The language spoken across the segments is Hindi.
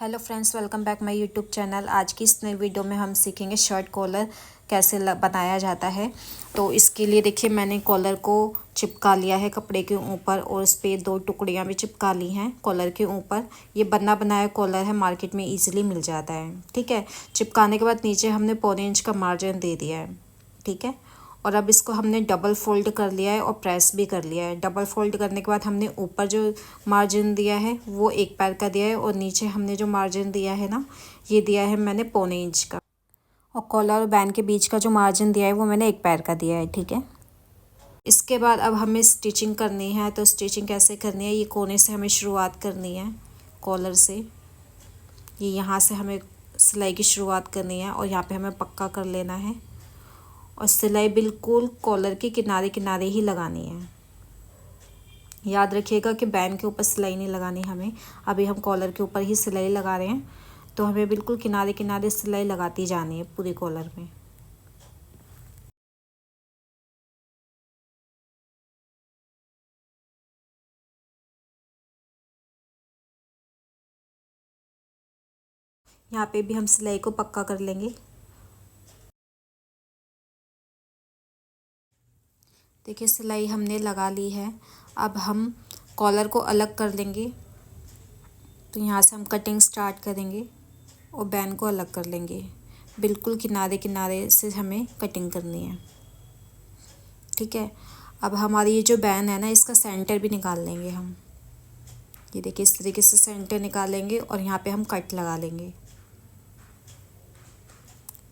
Hello friends, welcome back my YouTube channel. आज की इस नई वीडियो में हम सीखेंगे शर्ट कॉलर कैसे बनाया जाता है। तो इसके लिए देखिए, मैंने कॉलर को चिपका लिया है कपड़े के ऊपर और इस पर 2 टुकड़ियाँ भी चिपका ली हैं कॉलर के ऊपर। ये बना बनाया कॉलर है, मार्केट में इजीली मिल जाता है। ठीक है, चिपकाने के बाद नीचे हमने 1.25 इंच का मार्जिन दे दिया है। ठीक है, और अब इसको हमने डबल फोल्ड कर लिया है और प्रेस भी कर लिया है। डबल फोल्ड करने के बाद हमने ऊपर जो मार्जिन दिया है वो 1 पैर का दिया है और नीचे हमने जो मार्जिन दिया है ना, ये दिया है मैंने 1.25 इंच का। और कॉलर और बैंड के बीच का जो मार्जिन दिया है वो मैंने 1 पैर का दिया है। ठीक है, इसके बाद अब हमें स्टिचिंग करनी है। तो स्टिचिंग कैसे करनी है, ये कोने से हमें शुरुआत करनी है कॉलर से। ये यहाँ से हमें सिलाई की शुरुआत करनी है और यहाँ पे हमें पक्का कर लेना है। और सिलाई बिल्कुल कॉलर के किनारे किनारे ही लगानी है। याद रखिएगा कि बैंड के ऊपर सिलाई नहीं लगानी हमें। अभी हम कॉलर के ऊपर ही सिलाई लगा रहे हैं, तो हमें बिल्कुल किनारे किनारे सिलाई लगाती जानी है पूरी कॉलर में। यहाँ पे भी हम सिलाई को पक्का कर लेंगे। देखिए, सिलाई हमने लगा ली है। अब हम कॉलर को अलग कर लेंगे। तो यहाँ से हम कटिंग स्टार्ट करेंगे और बैंड को अलग कर लेंगे। बिल्कुल किनारे किनारे से हमें कटिंग करनी है। ठीक है, अब हमारी ये जो बैन है ना, इसका सेंटर भी निकाल लेंगे हम। ये देखिए, इस तरीके से सेंटर निकालेंगे और यहाँ पे हम कट लगा लेंगे।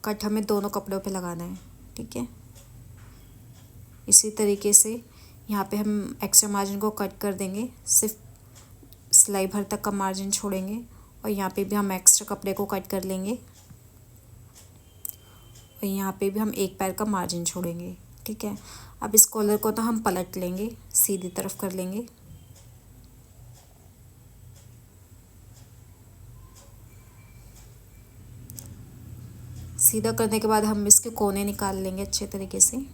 कट हमें दोनों कपड़ों पे लगाना है। ठीक है, इसी तरीके से यहाँ पे हम एक्स्ट्रा मार्जिन को कट कर देंगे। सिर्फ सिलाई भर तक का मार्जिन छोड़ेंगे और यहाँ पे भी हम एक्स्ट्रा कपड़े को कट कर लेंगे और यहाँ पे भी हम 1 पैर का मार्जिन छोड़ेंगे। ठीक है, अब इस कॉलर को तो हम पलट लेंगे, सीधी तरफ कर लेंगे। सीधा करने के बाद हम इसके कोने निकाल लेंगे अच्छे तरीके से।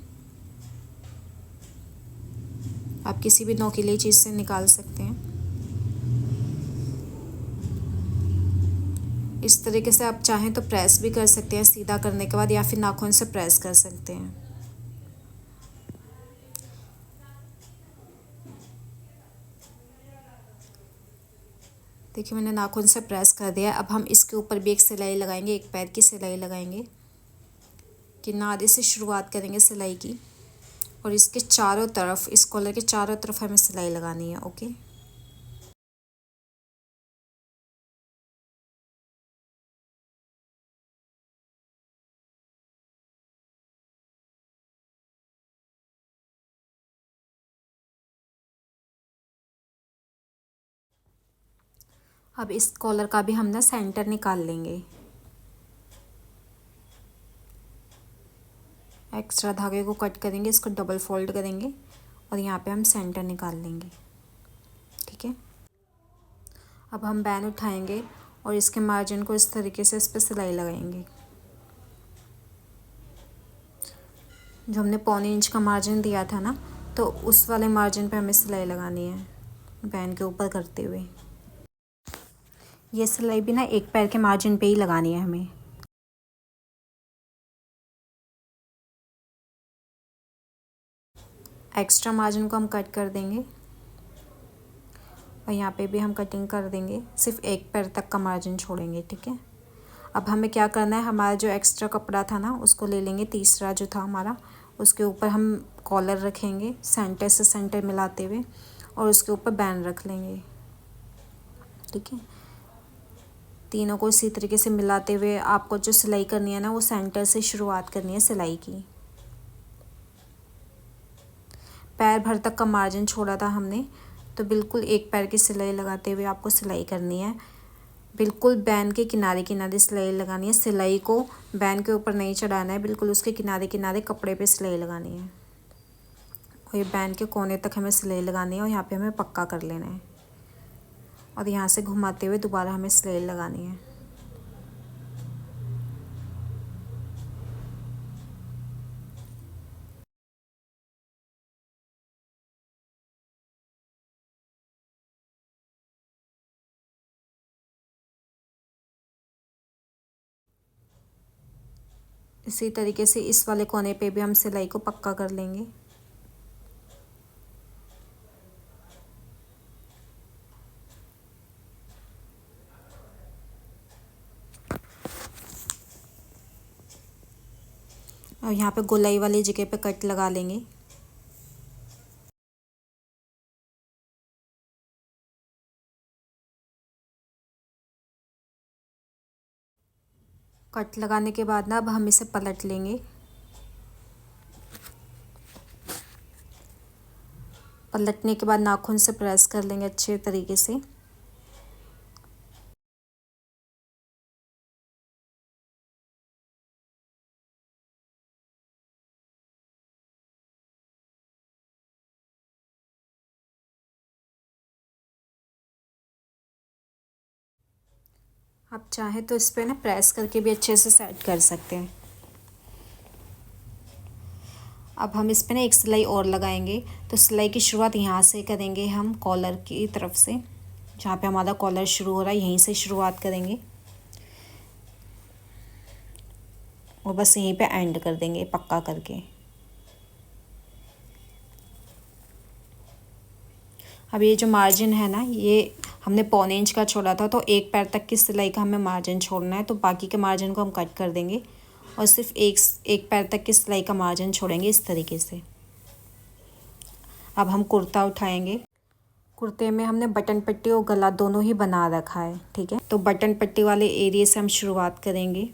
आप किसी भी नोकीली चीज़ से निकाल सकते हैं। इस तरीके से आप चाहें तो प्रेस भी कर सकते हैं सीधा करने के बाद, या फिर नाखून से प्रेस कर सकते हैं। देखिए, मैंने नाखून से प्रेस कर दिया। अब हम इसके ऊपर भी एक सिलाई लगाएंगे, 1 पैर की सिलाई लगाएंगे। किनारे से शुरुआत करेंगे सिलाई की और इसके चारों तरफ, इस कॉलर के चारों तरफ हमें सिलाई लगानी है। ओके, अब इस कॉलर का भी हम ना सेंटर निकाल लेंगे। एक्स्ट्रा धागे को कट करेंगे, इसको डबल फोल्ड करेंगे और यहाँ पे हम सेंटर निकाल लेंगे। ठीक है, अब हम बैन उठाएंगे और इसके मार्जिन को इस तरीके से इस पर सिलाई लगाएंगे। जो हमने 1.25 इंच का मार्जिन दिया था ना, तो उस वाले मार्जिन पे हमें सिलाई लगानी है बैन के ऊपर करते हुए। ये सिलाई भी ना 1 पैर के मार्जिन पे ही लगानी है हमें। एक्स्ट्रा मार्जिन को हम कट कर देंगे और यहाँ पे भी हम कटिंग कर देंगे। सिर्फ 1 पैर तक का मार्जिन छोड़ेंगे। ठीक है, अब हमें क्या करना है, हमारा जो एक्स्ट्रा कपड़ा था ना, उसको ले लेंगे। तीसरा जो था हमारा, उसके ऊपर हम कॉलर रखेंगे सेंटर से सेंटर मिलाते हुए और उसके ऊपर बैंड रख लेंगे। ठीक है, तीनों को इसी तरीके से मिलाते हुए आपको जो सिलाई करनी है ना, वो सेंटर से शुरुआत करनी है सिलाई की। पैर भर तक का मार्जिन छोड़ा था हमने, तो बिल्कुल 1 पैर की सिलाई लगाते हुए आपको सिलाई करनी है। बिल्कुल बैन के किनारे किनारे सिलाई लगानी है। सिलाई को बैन के ऊपर नहीं चढ़ाना है, बिल्कुल उसके किनारे किनारे कपड़े पे सिलाई लगानी है और ये बैन के कोने तक हमें सिलाई लगानी है और यहाँ पे हमें पक्का कर लेना है और यहाँ से घुमाते हुए दोबारा हमें सिलाई लगानी है। इसी तरीके से इस वाले कोने पे भी हम सिलाई को पक्का कर लेंगे। और यहाँ पे गोलाई वाली जगह पे कट लगा लेंगे। कट लगाने के बाद ना अब हम इसे पलट लेंगे। पलटने के बाद नाखून से प्रेस कर लेंगे अच्छे तरीके से। आप चाहें तो इस पे ना प्रेस करके भी अच्छे से सेट कर सकते हैं। अब हम इस पे ना एक सिलाई और लगाएंगे। तो सिलाई की शुरुआत यहाँ से करेंगे हम, कॉलर की तरफ से, जहाँ पे हमारा कॉलर शुरू हो रहा है यहीं से शुरुआत करेंगे और बस यहीं पे एंड कर देंगे पक्का करके। अब ये जो मार्जिन है ना, ये हमने 1.25 इंच का छोड़ा था, तो एक पैर तक की सिलाई का हमें मार्जिन छोड़ना है। तो बाकी के मार्जिन को हम कट कर देंगे और सिर्फ एक पैर तक की सिलाई का मार्जिन छोड़ेंगे इस तरीके से। अब हम कुर्ता उठाएंगे। कुर्ते में हमने बटन पट्टी और गला दोनों ही बना रखा है, ठीक है। तो बटन पट्टी वाले एरिया से हम शुरुआत करेंगे,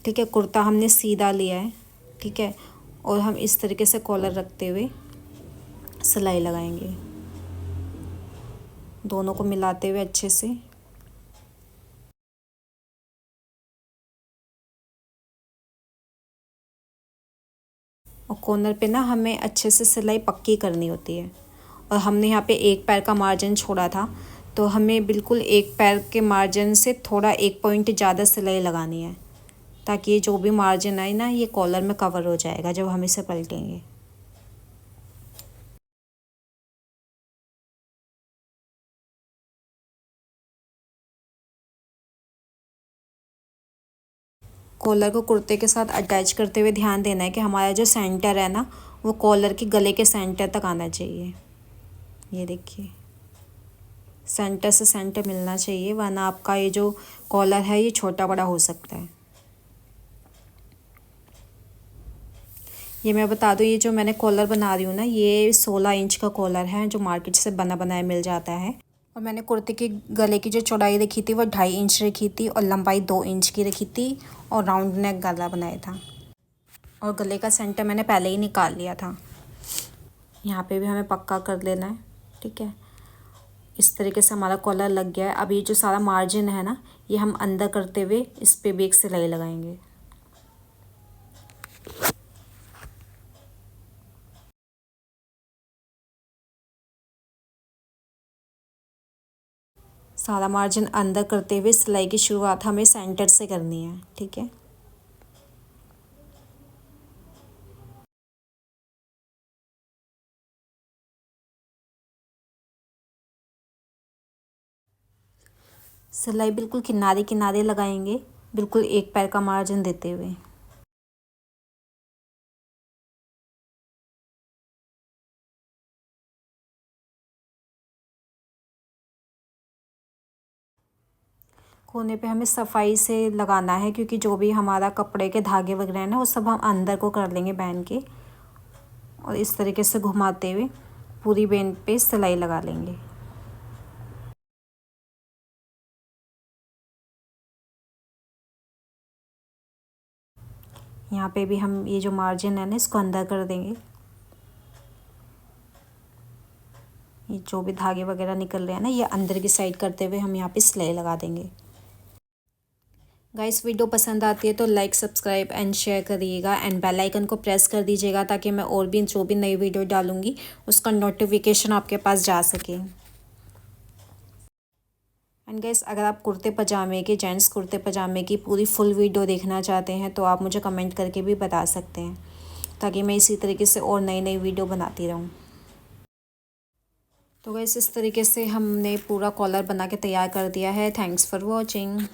ठीक है। कुर्ता हमने सीधा लिया है, ठीक है, और हम इस तरीके से कॉलर रखते हुए सिलाई लगाएंगे, दोनों को मिलाते हुए अच्छे से। और कॉर्नर पे ना हमें अच्छे से सिलाई पक्की करनी होती है। और हमने यहाँ पे एक पैर का मार्जिन छोड़ा था, तो हमें बिल्कुल एक पैर के मार्जिन से थोड़ा 1 पॉइंट ज़्यादा सिलाई लगानी है, ताकि ये जो भी मार्जिन आए ना ये कॉलर में कवर हो जाएगा जब हम इसे पलटेंगे। कॉलर को कुर्ते के साथ अटैच करते हुए ध्यान देना है कि हमारा जो सेंटर है ना वो कॉलर की गले के सेंटर तक आना चाहिए। ये देखिए, सेंटर से सेंटर मिलना चाहिए, वरना आपका ये जो कॉलर है ये छोटा बड़ा हो सकता है। ये मैं बता दूँ, ये जो मैंने कॉलर बना रही हूँ ना, ये 16 इंच का कॉलर है जो मार्केट से बना बनाया मिल जाता है। और मैंने कुर्ते के गले की जो चौड़ाई रखी थी वो 2.5 इंच रखी थी और लंबाई 2 इंच की रखी थी और राउंड नेक गला बनाया था। और गले का सेंटर मैंने पहले ही निकाल लिया था। यहाँ पे भी हमें पक्का कर लेना है, ठीक है। इस तरीके से हमारा कॉलर लग गया है। अब ये जो सारा मार्जिन है ना, ये हम अंदर करते हुए इस पे भी एक सिलाई लगाएंगे। सारा मार्जिन अंदर करते हुए सिलाई की शुरुआत हमें सेंटर से करनी है, ठीक है। सिलाई बिल्कुल किनारे किनारे लगाएंगे, बिल्कुल एक पैर का मार्जिन देते हुए। कोने पे हमें सफाई से लगाना है, क्योंकि जो भी हमारा कपड़े के धागे वगैरह हैं ना वो सब हम अंदर को कर लेंगे बैन के। और इस तरीके से घुमाते हुए पूरी बेन पे सिलाई लगा लेंगे। यहाँ पे भी हम ये जो मार्जिन है ना इसको अंदर कर देंगे। ये जो भी धागे वगैरह निकल रहे हैं ना ये अंदर की साइड करते हुए हम यहाँ पे सिलाई लगा देंगे। गाइस, वीडियो पसंद आती है तो लाइक, सब्सक्राइब एंड शेयर करिएगा एंड बेल आइकन को प्रेस कर दीजिएगा, ताकि मैं और भी जो भी नई वीडियो डालूंगी उसका नोटिफिकेशन आपके पास जा सके। एंड गाइस, अगर आप कुर्ते पजामे के, जेंट्स कुर्ते पजामे की पूरी फुल वीडियो देखना चाहते हैं तो आप मुझे कमेंट करके भी बता सकते हैं, ताकि मैं इसी तरीके से और नई नई वीडियो बनाती रहूँ। तो गाइस, इस तरीके से हमने पूरा कॉलर बना के तैयार कर दिया है। Thanks for watching.